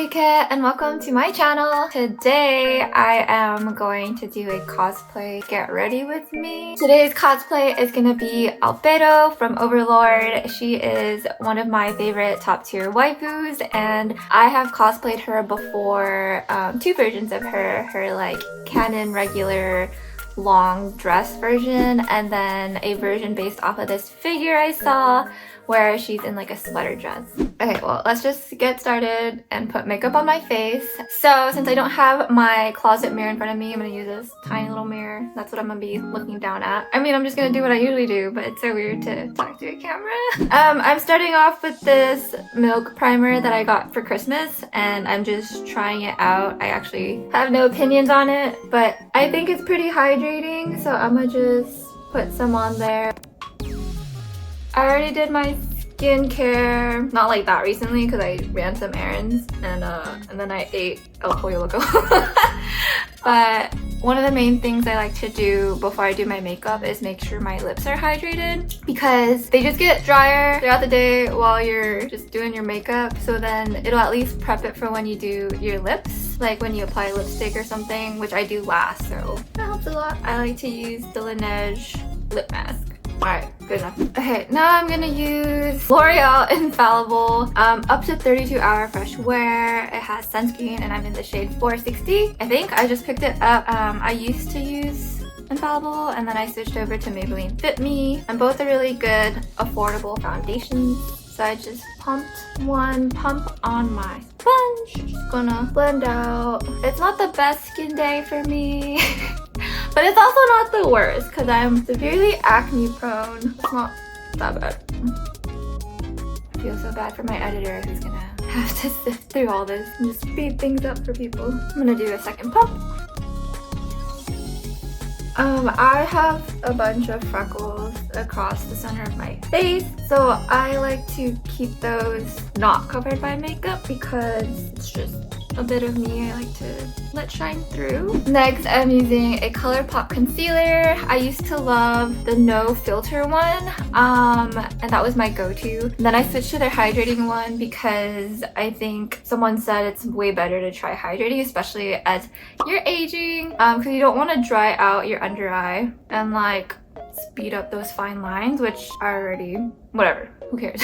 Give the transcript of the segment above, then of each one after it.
Kat and welcome to my channel. Today I am going to do a cosplay. Get ready with me. Today's cosplay is gonna be Albedo from Overlord. She is one of my favorite top tier waifus and I have cosplayed her before. Two versions of her. Her like canon regular long dress version and then a version based off of this figure I saw where she's in like a sweater dress. Okay, well, let's just get started and put makeup on my face. So since I don't have my closet mirror in front of me, I'm gonna use this tiny little mirror. That's what I'm gonna be looking down at. I mean, I'm just gonna do what I usually do, but it's so weird to talk to a camera. I'm starting off with this milk primer that I got for Christmas and I'm just trying it out. I actually have no opinions on it, but I think it's pretty hydrating, so I'm gonna just put some on there. I already did my skincare, not like that recently because I ran some errands and then I ate El Pollo Loco. But one of the main things I like to do before I do my makeup is make sure my lips are hydrated because they just get drier throughout the day while you're just doing your makeup. So then it'll at least prep it for when you do your lips, like when you apply lipstick or something, which I do last, so that helps a lot. I like to use the Laneige lip mask. Alright, good enough. Okay, now I'm gonna use L'Oreal Infallible up to 32-hour fresh wear. It has sunscreen and I'm in the shade 460. I think I just picked it up. I used to use Infallible and then I switched over to Maybelline Fit Me. And both are really good, affordable foundations. So I just pumped one pump on my sponge. Just gonna blend out. It's not the best skin day for me. But it's also not the worst because I'm severely acne prone. It's not that bad. I feel so bad for my editor who's gonna have to sift through all this and just speed things up for people. I'm gonna do a second pump. I have a bunch of freckles across the center of my face, so I like to keep those not covered by makeup because it's just a bit of me I like to let shine through. Next, I'm using a ColourPop concealer. I used to love the no filter one, and that was my go-to. Then I switched to their hydrating one because I think someone said it's way better to try hydrating, especially as you're aging, because you don't want to dry out your under eye and like speed up those fine lines, which are already whatever. Who cares?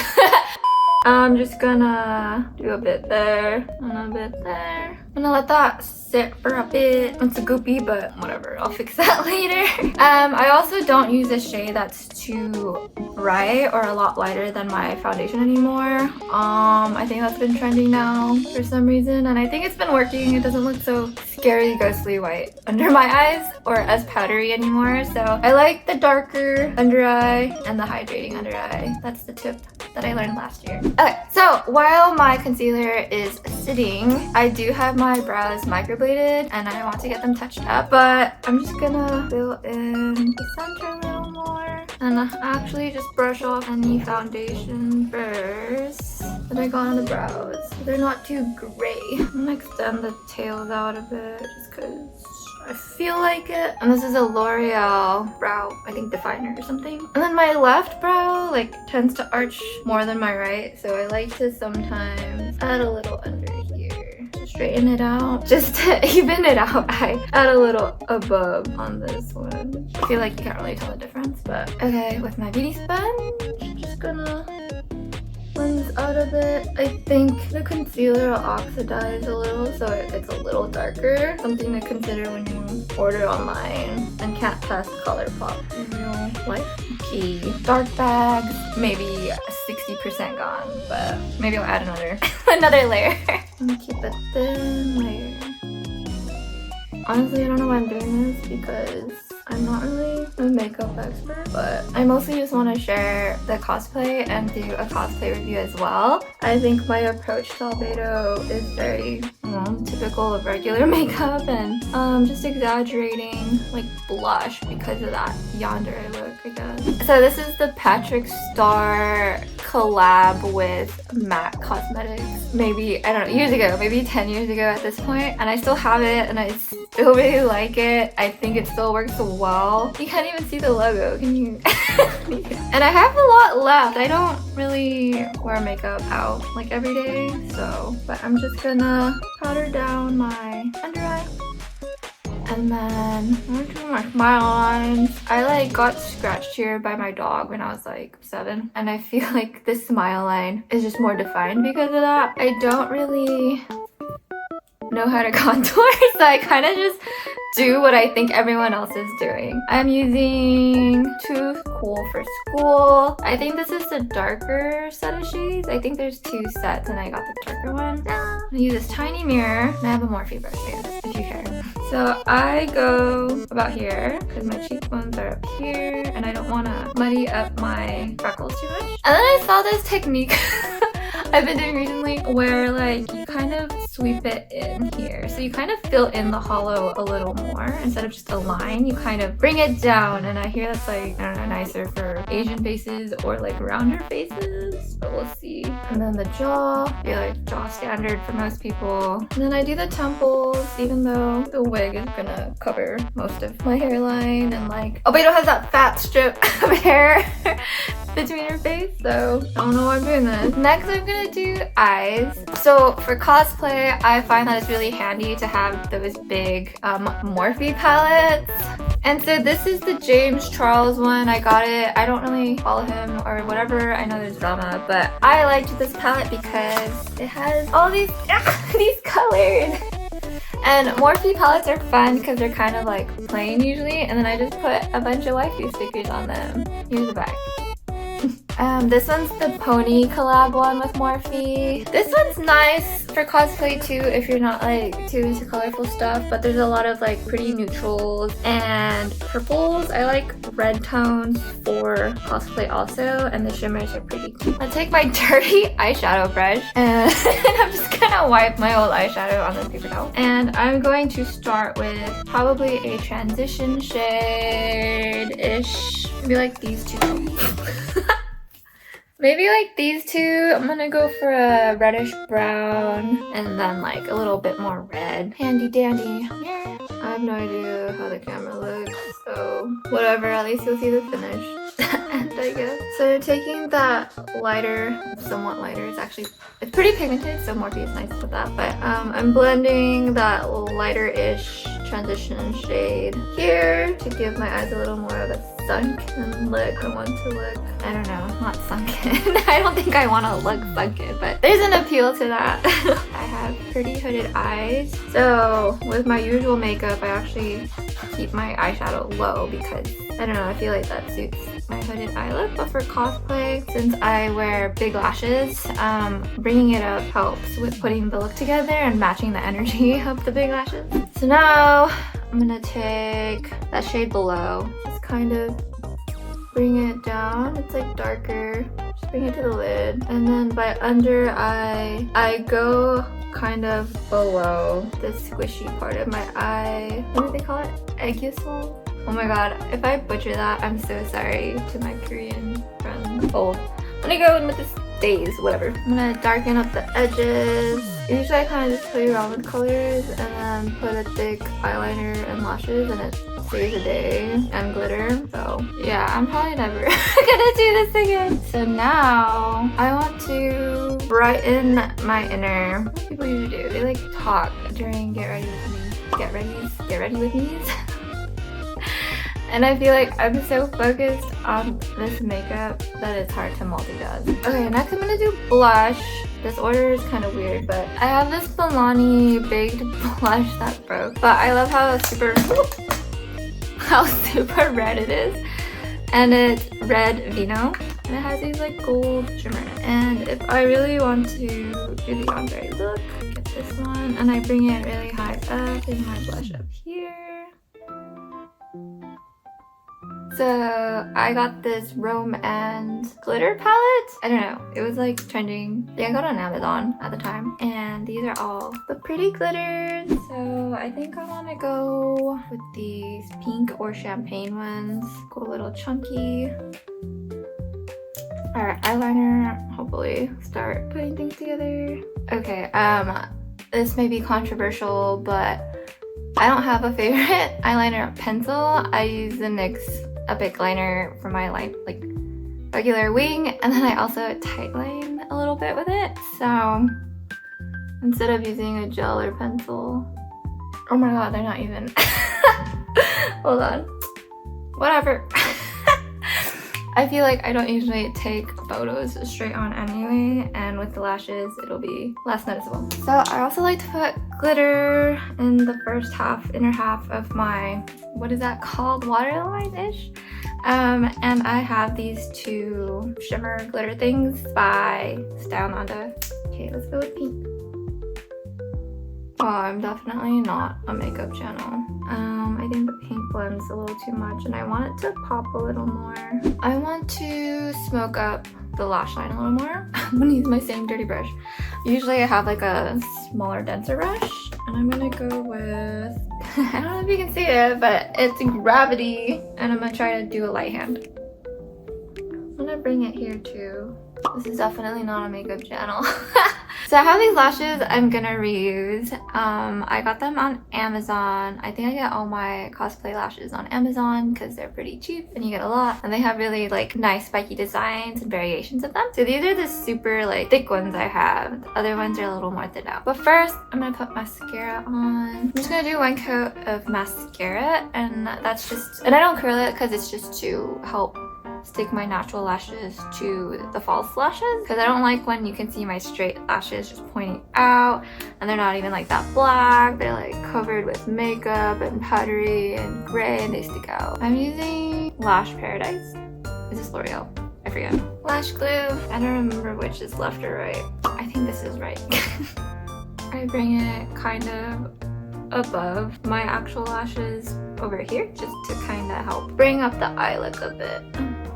I'm just gonna do a bit there and a bit there. I'm gonna let that sit for a bit. It's a goopy, but whatever, I'll fix that later. I also don't use a shade that's too bright or a lot lighter than my foundation anymore. I think that's been trending now for some reason, and I think it's been working. It doesn't look so scary, ghostly white under my eyes or as powdery anymore. So I like the darker under eye and the hydrating under eye. That's the tip that I learned last year. Okay, so while my concealer is sitting, I do have my brows microbladed and I want to get them touched up, but I'm just gonna fill in the center a little more and actually just brush off any foundation first that I got on the brows so they're not too gray. I'm gonna extend the tails out a bit just because I feel like it. And this is a L'Oreal brow, I think, definer or something. And then my left brow like tends to arch more than my right, so I like to sometimes add a little under here to straighten it out. Just to even it out, I add a little above on this one. I feel like you can't really tell the difference, but okay, with my beauty sponge, just gonna cleanse out of it. I think the concealer will oxidize a little, so it's a little darker. Something to consider when you order online and can't test ColourPop in real life. Key. Dark bags, maybe 60% gone, but maybe I'll add another layer. I'm gonna keep a thin layer. Honestly, I don't know why I'm doing this because I'm not really a makeup expert, but I mostly just want to share the cosplay and do a cosplay review as well. I think my approach to Albedo is very typical of regular makeup and just exaggerating like blush because of that yonder look, I guess. So this is the Patrick Star collab with MAC Cosmetics. Maybe, I don't know, years ago, maybe 10 years ago at this point, and I still have it and I still really like it. I think it still works well. You can't even see the logo, can you? And I have a lot left. I don't really wear makeup out like every day, so, but I'm just gonna powder down my under eye. And then I'm gonna do my smile lines. I like got scratched here by my dog when I was like 7, and I feel like this smile line is just more defined because of that. I don't really know how to contour, so I kind of just do what I think everyone else is doing. I'm using Too Cool for School. I think this is the darker set of shades. I think there's 2 sets and I got the darker one. I'm gonna use this tiny mirror and I have a Morphe brush here, if you care. So I go about here because my cheekbones are up here and I don't want to muddy up my freckles too much. And then I saw this technique I've been doing recently where like you kind of sweep it in here. So you kind of fill in the hollow a little more instead of just a line. You kind of bring it down, and I hear that's like, I don't know, nicer for Asian faces or like rounder faces, but we'll see. And then the jaw, I feel like jaw standard for most people. And then I do the temples, even though the wig is gonna cover most of my hairline, and like albedo has that fat strip of hair between her face, so I don't know why I'm doing this. Next I'm gonna do eyes. So for cosplay, I find that it's really handy to have those big Morphe palettes. And so this is the James Charles one. I got it. I don't really follow him or whatever. I know there's drama, but I liked this palette because it has all these these colors. And Morphe palettes are fun because they're kind of like plain usually, and then I just put a bunch of waifu stickers on them. Here's the back. This one's the pony collab one with Morphe. This one's nice for cosplay too if you're not like too into colorful stuff, but there's a lot of like pretty neutrals and purples. I like red tones for cosplay also, and the shimmers are pretty cute. I take my dirty eyeshadow brush and I'm just gonna wipe my old eyeshadow on this paper towel. And I'm going to start with probably a transition shade-ish. Maybe like these two. Maybe like these two. I'm gonna go for a reddish brown and then like a little bit more red. Handy dandy. Yeah. I have no idea how the camera looks, so whatever, at least you'll see the finished end, I guess. So taking that lighter, somewhat lighter, it's pretty pigmented, so Morphe is nice with that, but I'm blending that lighter-ish transition shade here to give my eyes a little more of a sunken look. I want to look, I don't know, not sunken. I don't think I want to look sunken, but there's an appeal to that. I have pretty hooded eyes, so with my usual makeup, I actually keep my eyeshadow low because, I don't know, I feel like that suits my hooded eye look. But for cosplay, since I wear big lashes, bringing it up helps with putting the look together and matching the energy of the big lashes. So now I'm gonna take that shade below, just kind of bring it down. It's like darker, just bring it to the lid, and then by under eye, I go kind of below the squishy part of my eye. What do they call it? Aliexpress? Oh my god, if I butcher that, I'm so sorry to my Korean friends. Oh, I'm gonna go in with this days, whatever. I'm gonna darken up the edges. Usually I kind of just play around with colors and then put a thick eyeliner and lashes, and it saves a day, and glitter. So yeah, I'm probably never gonna do this again. So now I want to brighten my inner. What people usually do, they like talk during get ready with me. Get ready with me. And I feel like I'm so focused on this makeup that it's hard to multitask. Okay, next I'm gonna do blush. This order is kind of weird, but I have this Milani baked blush that broke. But I love how super red it is. And it's red vino. And it has these like gold shimmer. And if I really want to do the ombre look, get this one. And I bring it really high up in my blush up here. So I got this Rome and glitter palette. I don't know, it was like trending. Yeah, I got it on Amazon at the time. And these are all the pretty glitters. So I think I want to go with these pink or champagne ones. Go a little chunky. Alright, eyeliner, hopefully start putting things together. Okay, this may be controversial, but I don't have a favorite eyeliner pencil. I use the NYX Epic liner for my like regular wing, and then I also tightline a little bit with it. So instead of using a gel or pencil, oh my god, they're not even. Hold on. Whatever. I feel like I don't usually take photos straight on anyway, and with the lashes it'll be less noticeable. So I also like to put glitter in the first half, inner half of my, what is that called, waterline-ish? And I have these two shimmer glitter things by Style Nanda. Okay, let's go with pink. Oh, I'm definitely not a makeup channel. I think the pink blends a little too much and I want it to pop a little more. I want to smoke up the lash line a little more. I'm gonna use my same dirty brush. Usually I have like a smaller, denser brush, and I'm gonna go with, I don't know if you can see it, but it's Gravity, and I'm gonna try to do a light hand. I'm gonna bring it here too. This is definitely not a makeup channel. So I have these lashes I'm gonna reuse. I got them on Amazon. I think I get all my cosplay lashes on Amazon because they're pretty cheap and you get a lot. And they have really like nice spiky designs and variations of them. So these are the super like thick ones I have. The other ones are a little more thin out. But first, I'm gonna put mascara on. I'm just gonna do one coat of mascara, and that's just, and I don't curl it because it's just to help stick my natural lashes to the false lashes, because I don't like when you can see my straight lashes just pointing out and they're not even like that black. They're like covered with makeup and powdery and gray and they stick out. I'm using Lash Paradise. Is this L'Oreal? I forget. Lash glue. I don't remember which is left or right. I think this is right. I bring it kind of above my actual lashes over here just to kind of help bring up the eye look a bit.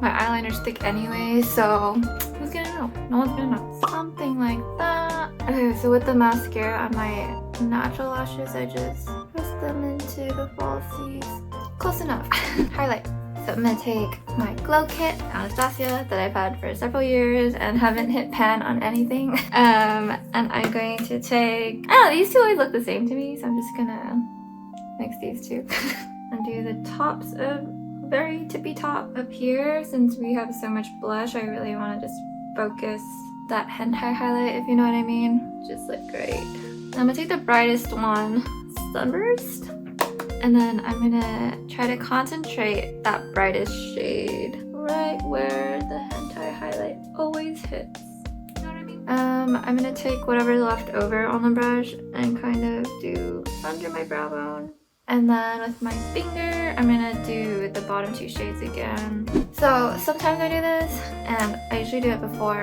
My eyeliner's thick anyway, so who's gonna know? No one's gonna know. Something like that. Okay, so with the mascara on my natural lashes, I just press them into the falsies. Close enough. Highlight. So I'm gonna take my glow kit, Anastasia, that I've had for several years and haven't hit pan on anything. And I'm going to take, I don't know, these two always look the same to me, so I'm just gonna mix these two. And do the tops of very tippy top up here. Since we have so much blush, I really want to just focus that hentai highlight, if you know what I mean. Just look great. I'm gonna take the brightest one, Sunburst, and then I'm gonna try to concentrate that brightest shade right where the hentai highlight always hits. You know what I mean? I'm gonna take whatever's left over on the brush and kind of do under my brow bone. And then with my finger, I'm gonna do the bottom two shades again. So sometimes I do this, and I usually do it before,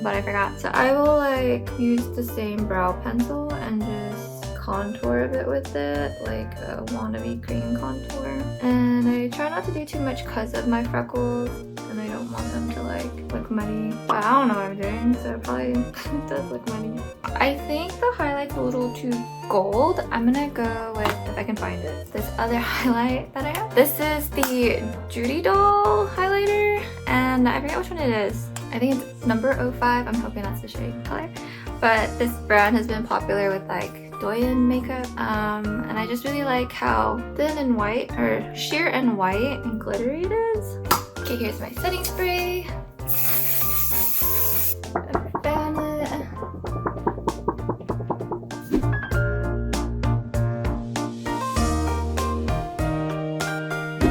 but I forgot. So I will like use the same brow pencil and just contour a bit with it, like a wannabe cream contour. And I try not to do too much because of my freckles, and I don't want them to like look muddy. But I don't know what I'm doing, so it probably does look muddy. I think the highlight's a little too gold. I'm gonna go with, if I can find it, this other highlight that I have. This is the Judy Doll highlighter, and I forget which one it is. I think it's number 05. I'm hoping that's the shade color. But this brand has been popular with like Doyen makeup, and I just really like how thin and white, or sheer and white and glittery it is. Okay, here's my setting spray. Found it.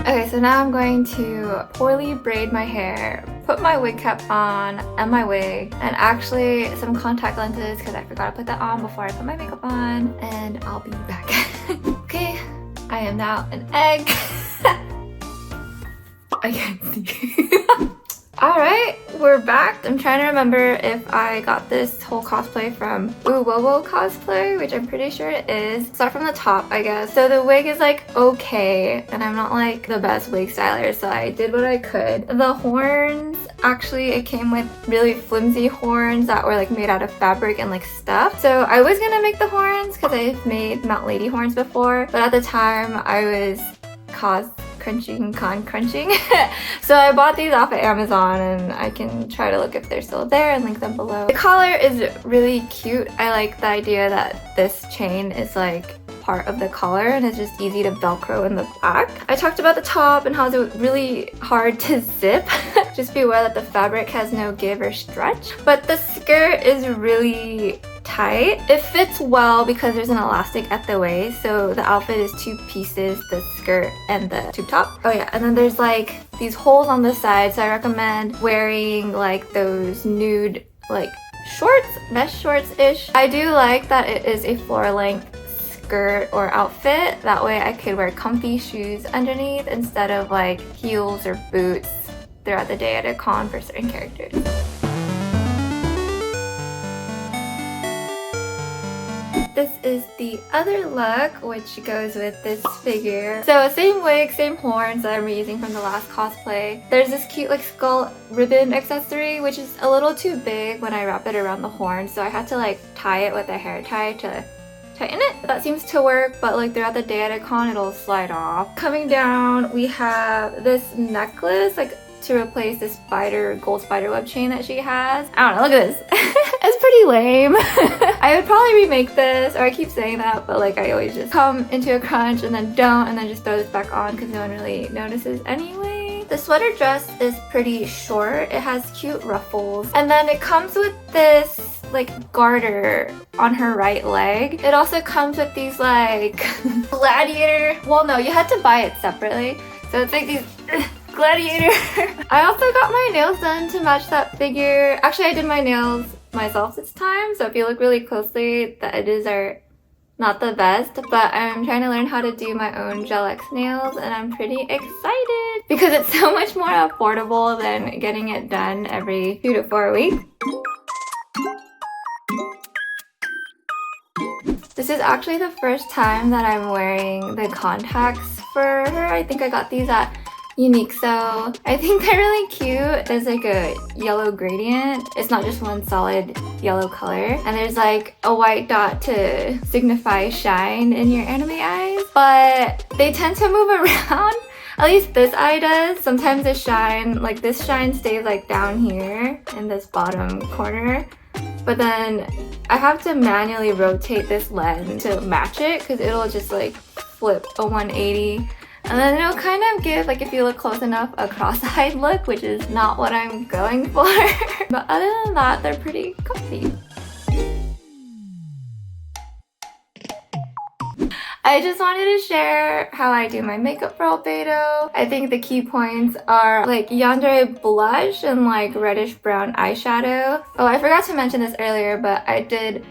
Okay, so now I'm going to poorly braid my hair, put my wig cap on and my wig, and actually some contact lenses because I forgot to put that on before I put my makeup on, and I'll be back. Okay, I am now an egg. I can't see. Alright, we're back. I'm trying to remember if I got this whole cosplay from Uwowo cosplay, which I'm pretty sure it is. Start from the top, I guess. So the wig is like okay, and I'm not like the best wig styler, so I did what I could. The horns, actually it came with really flimsy horns that were like made out of fabric and like stuff. So I was gonna make the horns because I've made Mount Lady horns before, but at the time I was crunching. So I bought these off of Amazon, and I can try to look if they're still there and link them below. The collar is really cute. I like the idea that this chain is like part of the collar and it's just easy to velcro in the back. I talked about the top and how it's really hard to zip. Just be aware that the fabric has no give or stretch. But the skirt is really tight. It fits well because there's an elastic at the waist, so the outfit is 2 pieces, the skirt and the tube top. Oh yeah, and then there's like these holes on the side, so I recommend wearing like those nude like shorts, mesh shorts-ish. I do like that it is a floor-length skirt or outfit. That way I could wear comfy shoes underneath instead of like heels or boots throughout the day at a con for certain characters. This is the other look, which goes with this figure. So same wig, same horns that I'm reusing from the last cosplay. There's this cute like skull ribbon accessory, which is a little too big when I wrap it around the horn, so I had to like tie it with a hair tie to tighten it. That seems to work, but like throughout the day at a con, it'll slide off. Coming down, we have this necklace, like to replace this gold spider web chain that she has. I don't know, look at this. It's pretty lame. I would probably remake this, or I keep saying that, but like I always just come into a crunch and then don't, and then just throw this back on because no one really notices anyway. The sweater dress is pretty short. It has cute ruffles, and then it comes with this like garter on her right leg. It also comes with these like gladiator, well no, you had to buy it separately, so it's like these gladiator. I also got my nails done to match that figure. Actually, I did my nails myself this time, so if you look really closely, the edges are not the best, but I'm trying to learn how to do my own Gel X nails, and I'm pretty excited because it's so much more affordable than getting it done every 2 to 4 weeks. This is actually the first time that I'm wearing the contacts for her. I think I got these at uniqso. I think they're really cute. There's like a yellow gradient. It's not just one solid yellow color. And there's like a white dot to signify shine in your anime eyes. But they tend to move around. At least this eye does. Sometimes the shine, like this shine stays like down here in this bottom corner. But then I have to manually rotate this lens to match it because it'll just like flip a 180. And then it'll kind of give, like if you look close enough, a cross-eyed look, which is not what I'm going for. But other than that, they're pretty comfy. I just wanted to share how I do my makeup for albedo. I think the key points are like yandere blush and like reddish brown eyeshadow. Oh, I forgot to mention this earlier, but I did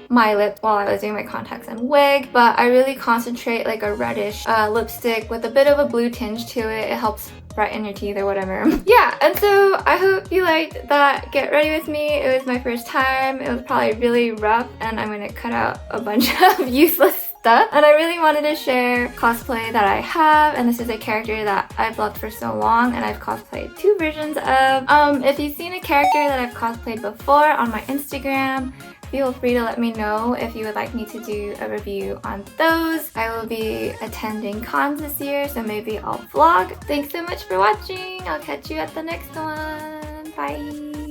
my lip while I was doing my contacts and wig, but I really concentrate like a reddish lipstick with a bit of a blue tinge to it. It helps brighten your teeth or whatever. Yeah, and so I hope you liked that Get Ready With Me. It was my first time. It was probably really rough, and I'm gonna cut out a bunch of useless stuff. And I really wanted to share cosplay that I have, and this is a character that I've loved for so long and I've cosplayed 2 versions of. If you've seen a character that I've cosplayed before on my Instagram, feel free to let me know if you would like me to do a review on those. I will be attending cons this year, so maybe I'll vlog. Thanks so much for watching. I'll catch you at the next one. Bye!